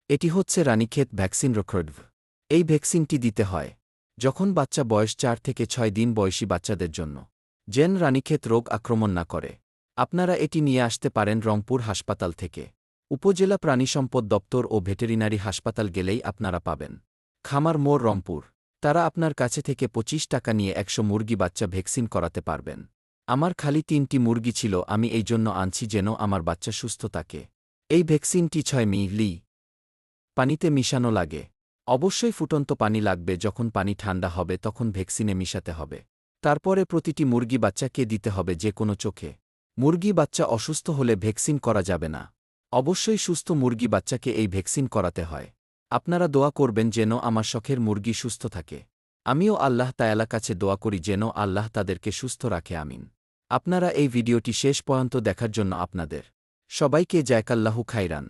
এটি হচ্ছে রানীক্ষেত ভ্যাকসিন রোকর্ডভ। এই ভ্যাকসিনটি দিতে হয় যখন বাচ্চা বয়স 4 থেকে 6 দিন বয়সী বাচ্চাদের জন্য, যেন রানীক্ষেত রোগ আক্রমণ না করে। আপনারা এটি নিয়ে আসতে পারেন রংপুর হাসপাতাল থেকে। উপজেলা প্রাণিসম্পদ দপ্তর ও ভেটেরিনারি হাসপাতাল গেলেই আপনারা পাবেন। খামার মোড়, রংপুর। তারা আপনার কাছে থেকে 25 টাকা নিয়ে 100 মুরগি বাচ্চা ভ্যাকসিন করাতে পারবেন। আমার খালি 3টি মুরগি ছিল, আমি এই জন্য আনছি যেন আমার বাচ্চা সুস্থ থাকে। এই ভ্যাকসিনটি 6 মিলি পানিতে মিশানো লাগে। অবশ্যই ফুটন্ত পানি লাগবে। যখন পানি ঠান্ডা হবে তখন ভ্যাকসিনে মিশাতে হবে। তারপরে প্রতিটি মুরগি বাচ্চাকে দিতে হবে যে কোনো চোখে। মুরগি বাচ্চা অসুস্থ হলে ভ্যাকসিন করা যাবে না। অবশ্যই সুস্থ মুরগি বাচ্চাকে এই ভ্যাকসিন করাতে হয়। আপনারা দোয়া করবেন যেন আমার শখের মুরগি সুস্থ থাকে। আমিও আল্লাহ তায়ালা কাছে দোয়া করি যেন আল্লাহ তাদেরকে সুস্থ রাখে, আমিন। আপনারা এই ভিডিওটি শেষ পর্যন্ত দেখার জন্য আপনাদের সবাইকে জাযাকাল্লাহু খাইরান।